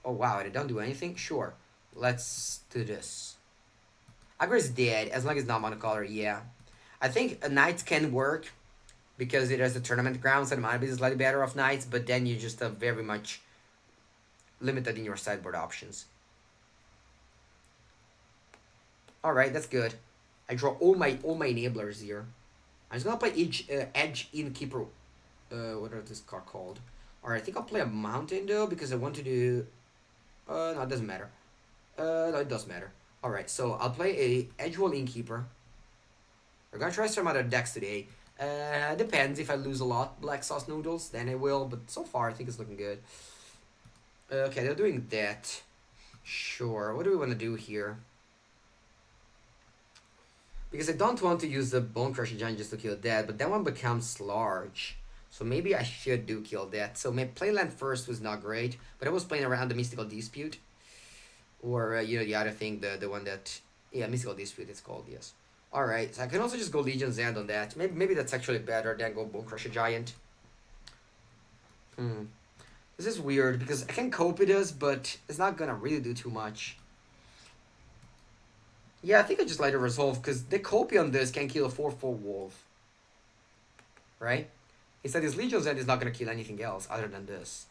Oh wow, it don't do anything? Sure. Let's do this. Aggro is dead, as long as it's not monocolor, yeah. I think a Knight can work, because it has the tournament grounds and mana base is slightly better off Knights, but then you just are very much limited in your sideboard options. Alright, that's good. I draw all my enablers here. I'm just gonna play Edge Innkeeper. What is this card called? Alright, I think I'll play a Mountain though, because I want to do... no, it doesn't matter. No, it does matter. Alright, so I'll play a Edgewall Innkeeper. We're gonna try some other decks today. Depends, if I lose a lot Black Sauce Noodles, then I will, but so far I think it's looking good. Okay, they're doing that. Sure, what do we want to do here? Because I don't want to use the Bone Crusher Giant just to kill that, but that one becomes large. So maybe I should kill that. So my playland first was not great, but I was playing around the Mystical Dispute. Or, you know, the other thing, the one that... Yeah, Mystical Dispute it's called, yes. Alright, so I can also just go Legion's End on that. Maybe that's actually better than go Bone Crusher Giant. This is weird, because I can cope with this, but it's not gonna really do too much. Yeah, I think I just let it resolve, because the copy on this can kill a 4/4 wolf. Right? Instead, this Legion's End is not going to kill anything else other than this.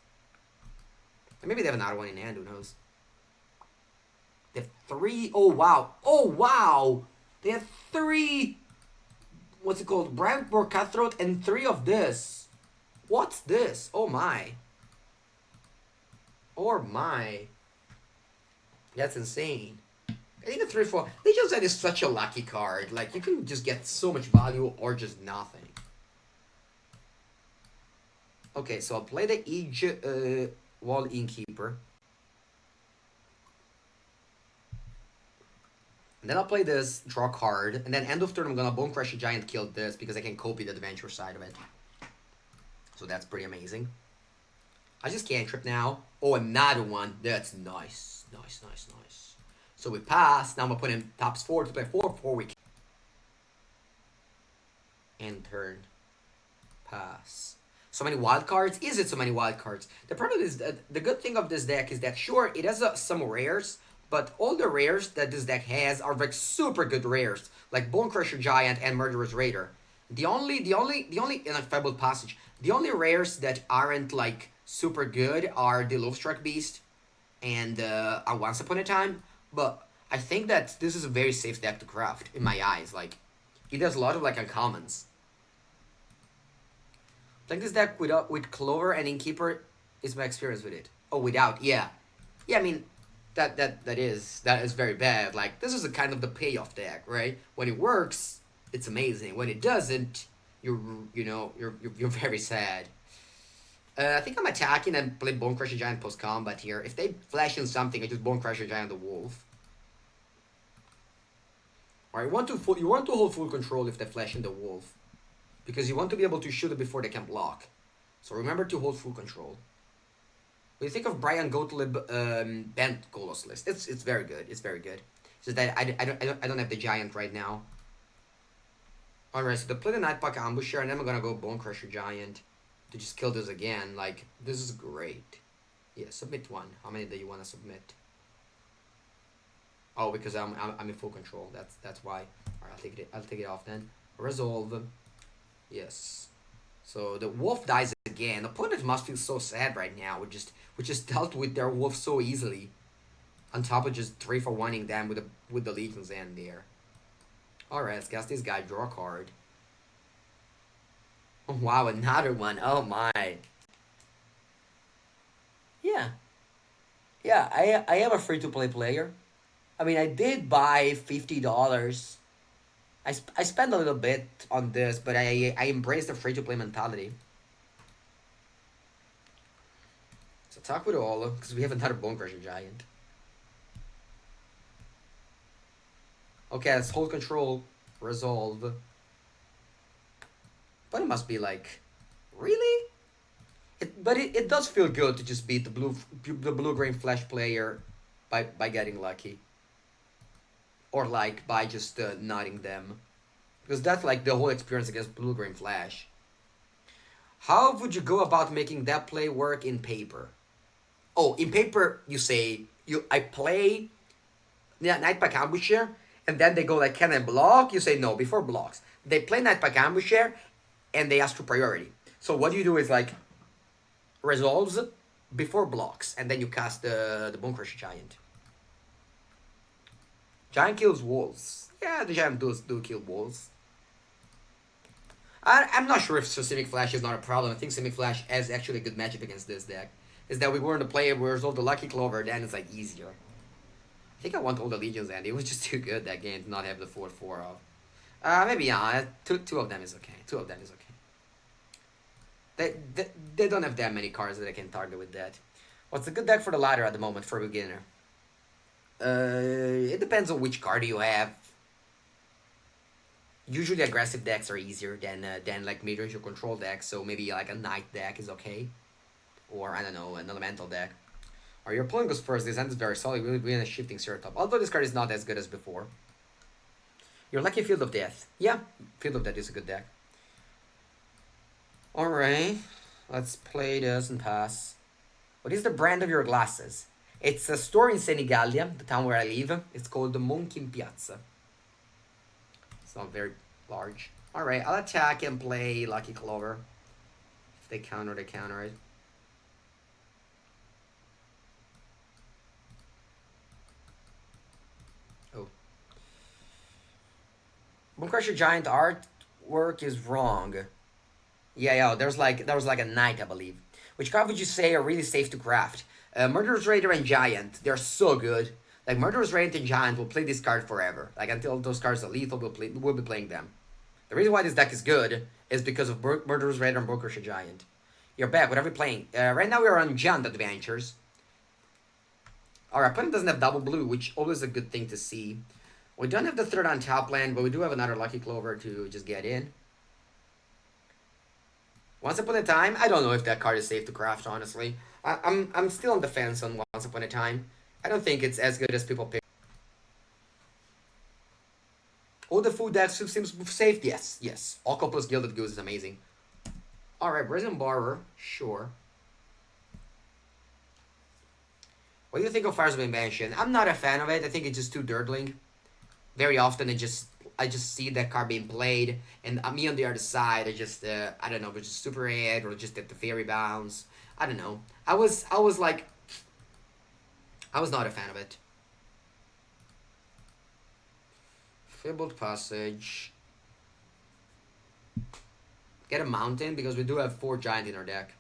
And maybe they have another one in hand, who knows? They have 3... Oh, wow. Oh, wow! They have 3... What's it called? Brandbor Cutthroat and 3 of this. What's this? Oh, my. Oh, my. That's insane. I think the 3/4... Legion's End is such a lucky card. Like, you can just get so much value or just nothing. Okay, so I'll play the Edge Wall Innkeeper. And then I'll play this, draw card, and then end of turn I'm gonna Bone Crusher Giant kill this because I can copy the adventure side of it. So that's pretty amazing. I just cantrip now. Oh, another one. That's nice. Nice, nice, nice. So we pass. Now I'm gonna put in tops 4 to play 4 we can. End turn. Pass. So many wild cards? Is it so many wild cards? The problem is that the good thing of this deck is that sure, it has some rares, But all the rares that this deck has are like super good rares, like Bone Crusher Giant and Murderous Raider. The only Fabled Passage. The only rares that aren't like super good are the Lovestruck Beast and a Once Upon a Time. But I think that this is a very safe deck to craft in my eyes. Like, it does a lot of like uncommons. Like this deck with Clover and Innkeeper is my experience with it. Oh, without, yeah, yeah. I mean, that is very bad. Like this is a kind of the payoff deck, right? When it works, it's amazing. When it doesn't, you're very sad. I think I'm attacking and play Bone Crusher Giant post combat here. If they flash in something, I just Bone Crusher Giant the Wolf. Or you want to hold full control if they flash in the Wolf, because you want to be able to shoot it before they can block. So remember to hold full control. When you think of Brian Gottlieb bent Golos list, it's very good. It's very good. It's just that I don't have the Giant right now. Alright, so they play the Nightpack Ambusher, and then I'm gonna go Bone Crusher Giant to just kill this again. Like, this is great. Yeah, submit one. How many do you want to submit? Oh, because I'm in full control. That's why. Alright, I'll take it off then. Resolve. Yes. So the wolf dies again. The opponent must feel so sad right now. We just dealt with their wolf so easily. On top of just 3-for-1ing them with the Legion's End there. Alright, let's cast this guy, draw a card. Oh, wow, another one. Oh my. Yeah. Yeah, I am a free-to-play player. I mean, I did buy $50. I spent a little bit on this, but I embrace the free-to-play mentality. So talk with all, because we have another Bone Crusher Giant. Okay, let's hold control, resolve. But it must be like, really? It does feel good to just beat the blue-green flash player by getting lucky. Or like by just nutting them. Because that's like the whole experience against blue-green flash. How would you go about making that play work in paper? Oh, in paper you say I play Nightpack Ambusher, and then they go like, can I block? You say no, before blocks. They play Nightpack Ambusher, and they ask for priority. So what you do is like, resolves before blocks, and then you cast the Bone Crusher Giant. Giant kills walls. Yeah, the Giant do kill walls. I'm not sure if Simic Flash is not a problem. I think Simic Flash is actually a good matchup against this deck. Is that we were in the play, we resolved the Lucky Clover, then it's like easier. I think I want all the Legions, and it was just too good that game to not have the 4/4 of. Maybe yeah, two of them is okay. Two of them is okay. They don't have that many cards that I can target with that. What's a good deck for the ladder at the moment for a beginner? It depends on which card you have. Usually aggressive decks are easier than like mid-range or control decks, so maybe like a Knight deck is okay. Or, I don't know, an Elemental deck. Or your opponent goes first, this end is very solid, we'll be in a shifting Seartop. Although this card is not as good as before. Your lucky Field of Death. Yeah, Field of Death is a good deck. Alright, let's play this and pass. What is the brand of your glasses? It's a store in Senigallia, the town where I live. It's called the Monkey Piazza. It's not very large. Alright, I'll attack and play Lucky Clover. If they counter it. Oh. Bone Crusher Giant artwork is wrong. Yeah, there was like a knight, I believe. Which card would you say are really safe to craft? Murderous Raider and Giant, they're so good. Like Murderous Raider and Giant will play this card forever. Like until those cards are lethal, we'll be playing them. The reason why this deck is good is because of Murderous Raider and Bone Crusher Giant. You're back. What are we playing? Right now we are on Giant Adventures. Our opponent doesn't have double blue, which always a good thing to see. We don't have the third on top land, but we do have another Lucky Clover to just get in. Once Upon a Time, I don't know if that card is safe to craft, honestly. I'm still on the fence on Once Upon a Time. I don't think it's as good as people pick. All the food decks seems safe? Yes. Alco plus Gilded Goose is amazing. Alright, Brazen Borrower, sure. What do you think of Fires of Invention? I'm not a fan of it. I think it's just too dirtling. Very often I just see that card being played, and me on the other side, I don't know, but just super red or just at the fairy bounce. I don't know. I was not a fan of it. Fabled Passage. Get a mountain because we do have 4 giant in our deck.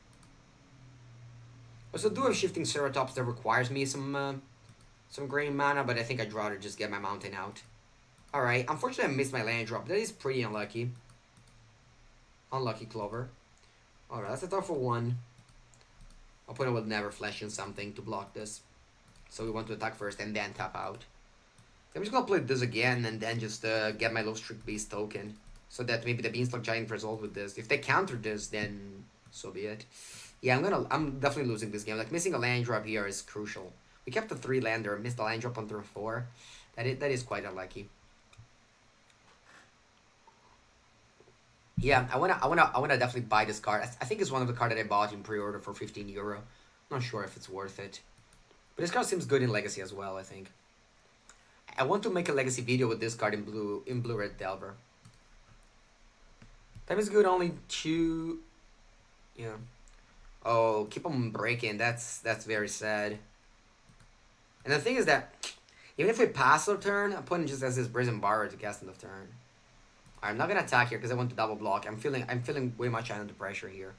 Also do have Shifting Ceratops that requires me some green mana, but I think I'd rather just get my mountain out. Alright, unfortunately I missed my land drop. That is pretty unlucky. Unlucky Clover. Alright, that's a tough for 1. Opponent will never flash in something to block this. So we want to attack first and then tap out. I'm just gonna play this again and then just get my low streak beast token. So that maybe the Beanstalk Giant resolve with this. If they counter this, then so be it. Yeah, I'm definitely losing this game. Like, missing a land drop here is crucial. We kept the 3 lander, missed the land drop on turn 4. That is quite unlucky. Yeah, I wanna definitely buy this card. I think it's one of the cards that I bought in pre-order for €15. Not sure if it's worth it. But this card seems good in Legacy as well, I think. I want to make a Legacy video with this card in blue red Delver. Time is good, only 2. Yeah. Oh, keep on breaking. That's very sad. And the thing is that even if we pass our turn, opponent just has this Brazen Borrower to cast end of turn. I'm not gonna attack here because I want to double block. I'm feeling way much under pressure here.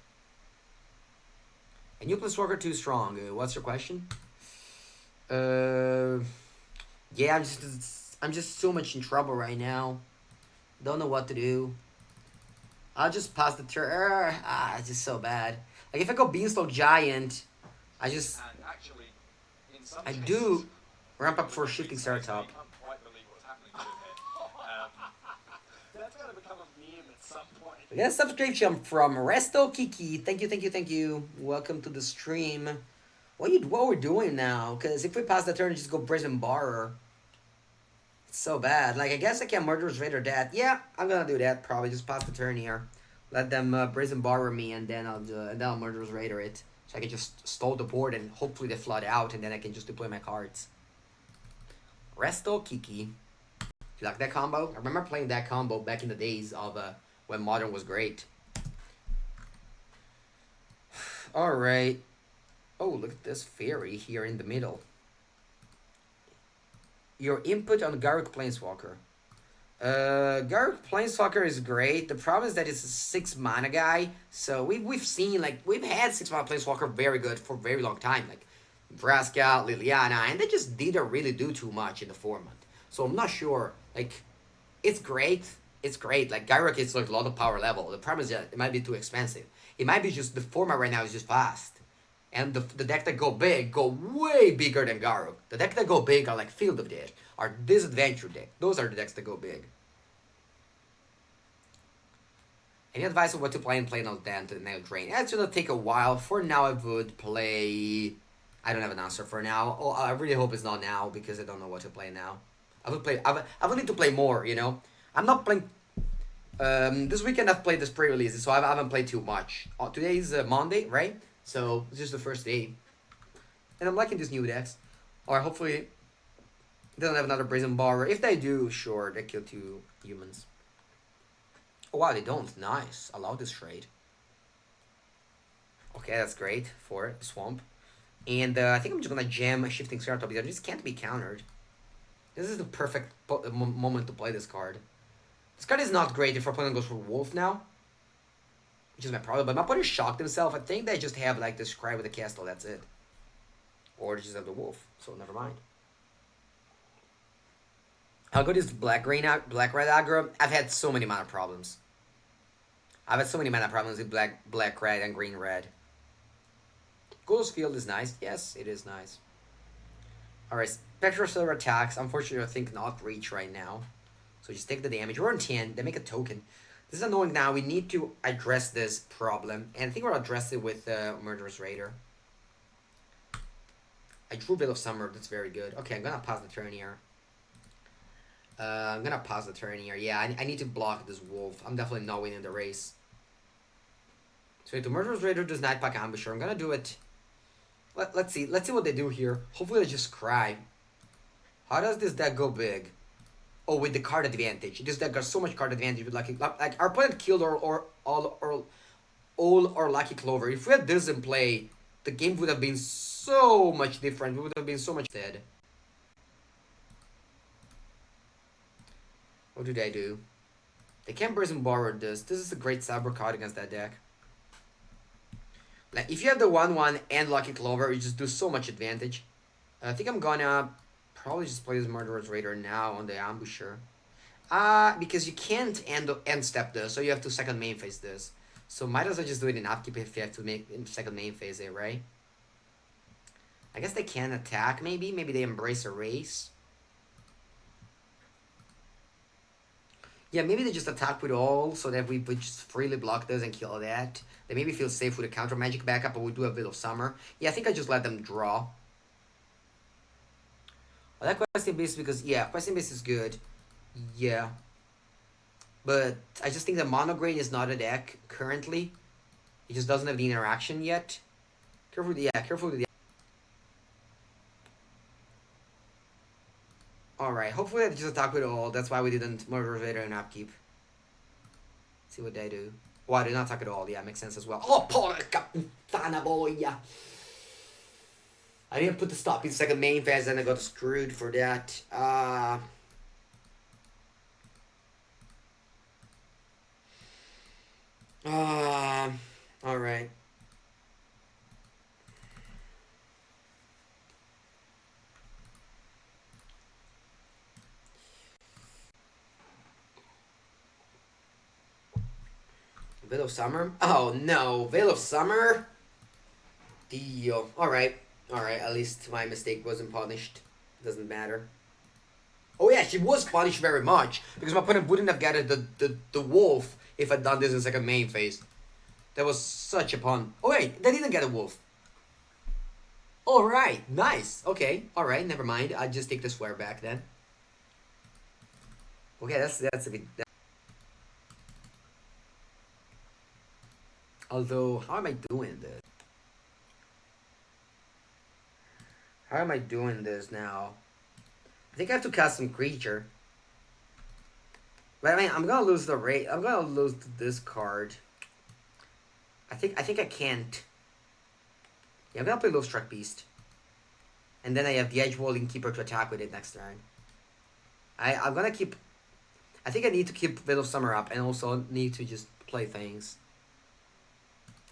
And you plus Walker too strong. What's your question? Yeah, I'm just so much in trouble right now. Don't know what to do. I'll just pass the turn. It's just so bad. Like, if I go Beanstalk Giant, And actually, in some I cases, do ramp up for Shifting Ceratops. I can't quite believe what's happening to him here. That's gonna become a meme at some point. We got a subscription from Resto Kiki. Thank you. Welcome to the stream. What we're doing now? Because if we pass the turn, just go Brazen Borrower. It's so bad. Like, I guess I can Murderous Raider that. Yeah, I'm gonna do that. Probably just pass the turn here. Let them Brazen Borrower me, and then I'll Murderous Raider it. So I can just stall the board and hopefully they flood out, and then I can just deploy my cards. Resto Kiki. You like that combo? I remember playing that combo back in the days of when Modern was great. Alright. Oh, look at this fairy here in the middle. Your input on Garruk Planeswalker. Garruk Planeswalker is great. The problem is that it's a 6 mana guy. So we've seen, like, we've had 6 mana Planeswalker very good for a very long time. Like Vraska, Liliana, and they just didn't really do too much in the format. So I'm not sure. Like, it's great. It's great. Like, Garruk is like a lot of power level. The problem is that it might be too expensive. It might be just the format right now is just fast. And the deck that go big go way bigger than Garruk. The deck that go big are like Field of Death, are Disadventure deck. Those are the decks that go big. Any advice on what to play and play not Dan to the nail drain? It's gonna take a while. For now, I would play. I don't have an answer for now. Oh, I really hope it's not now because I don't know what to play now. I would need to play more. You know, I'm not playing. This weekend I've played this pre-releases, so I haven't played too much. Today's Monday, right? So it's just the first day, and I'm liking these new decks. Or hopefully, they don't have another Brazen Borrower. If they do, sure, they kill 2 humans. Oh wow, they don't. Nice. Allow this trade. Okay, that's great for Swamp. And I think I'm just gonna jam Shifting Ceratops because this can't be countered. This is the perfect moment to play this card. This card is not great if our opponent goes for Wolf now. Which is my problem, but my opponent shocked himself. I think they just have like the Scribe with the Castle, that's it. Or they just have the Wolf, so never mind. How good is black-red aggro? I've had so many mana problems. I've had so many mana problems with black-red and green-red. Ghost Field is nice. Yes, it is nice. Alright, Spectral Silver attacks. Unfortunately, I think not reach right now. So just take the damage. We're on 10. They make a token. This is annoying now. We need to address this problem. And I think we'll address it with Murderous Raider. I drew Veil of Summer. That's very good. Okay, I'm going to pass the turn here. I'm going to pass the turn here. Yeah, I need to block this Wolf. I'm definitely not winning the race. So the Murderous Raider does Nightpack Ambusher. I'm going to do it Let's see. Let's see what they do here. Hopefully they just cry. How does this deck go big? Oh, with the card advantage. This deck got so much card advantage with like our opponent killed all our Lucky Clover. If we had this in play, the game would have been so much different. We would have been so much dead. What do they do? They can't Brazen Borrow this. This is a great cyber card against that deck. Like, if you have the 1/1 and Lucky Clover, you just do so much advantage. I think I'm gonna probably just play this Murderer's Raider now on the Ambusher. Because you can't end step this, so you have to second main phase this. So might as well just do it in upkeep if you have to make in second main phase it, right? I guess they can attack, maybe. Maybe they embrace a race. Yeah, maybe they just attack with all, so that we just freely block this and kill that. They maybe feel safe with a counter magic backup, but we do a bit of summer. Yeah, I think I just let them draw. I like Questing Beast because, yeah, Questing Beast is good. Yeah. But I just think the Monograde is not a deck currently. It just doesn't have the interaction yet. Careful with the, yeah, careful with the... Alright, hopefully they just attack with all. That's why we didn't Murder Vader and upkeep. See what they do. Oh, I did not attack at all. Yeah, makes sense as well. Oh, porca puttana boia. I didn't put the stop in second main phase, and I got screwed for that. Alright. Veil of Summer? Oh no, Veil of Summer? Dio. Alright. Alright, at least my mistake wasn't punished. Doesn't matter. Oh yeah, she was punished very much. Because my opponent wouldn't have gathered the wolf if I'd done this in second main phase. That was such a pun. Oh wait, they didn't get a wolf. Alright, nice. Okay, alright, never mind. I'll just take the swear back then. Okay, that's a bit... Although, how am I doing this? How am I doing this now? I think I have to cast some creature. But I mean, I'm gonna lose the rate. I'm gonna lose this card. I think I can't. Yeah, I'm gonna play Lovestruck Beast. And then I have the Edge-Rolling Keeper to attack with it next turn. I'm gonna keep... I think I need to keep Veil of Summer up and also need to just play things.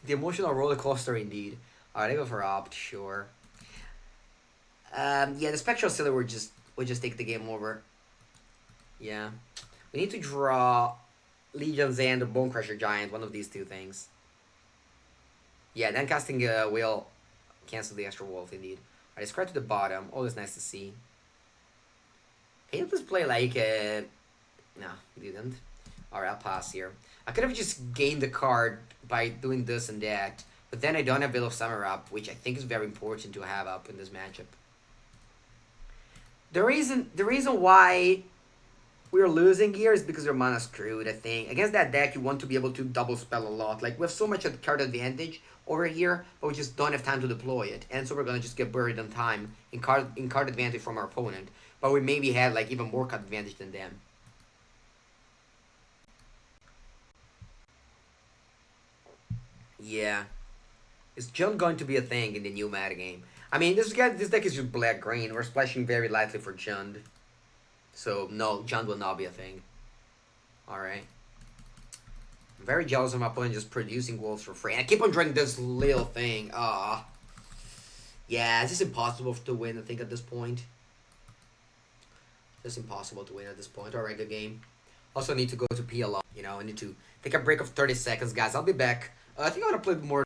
The emotional roller coaster indeed. Alright, I go for Opt, sure. Yeah, the Spectral Sealer would just take the game over. Yeah. We need to draw Legion's End or Bone Crusher Giant, one of these two things. Yeah, then casting will cancel the extra wolf indeed. Alright, discard to the bottom. Always nice to see. Can you please play like no, you didn't. Alright, I'll pass here. I could have just gained the card by doing this and that, but then I don't have Veil of Summer up, which I think is very important to have up in this matchup. The reason why we're losing here is because we're mana screwed, I think. Against that deck, you want to be able to double spell a lot. Like, we have so much card advantage over here, but we just don't have time to deploy it. And so we're gonna just get buried on time in card advantage from our opponent. But we maybe had, like, even more card advantage than them. Yeah. Is Jund going to be a thing in the new metagame? I mean, this deck is just black-green. We're splashing very lightly for Jund. So, no, Jund will not be a thing. Alright. I'm very jealous of my opponent just producing wolves for free. And I keep on drawing this little thing. Yeah, it's just impossible to win, I think, at this point. Just impossible to win at this point. Alright, good game. Also need to go to PLO. You know, I need to take a break of 30 seconds, guys. I'll be back. I think I want to play more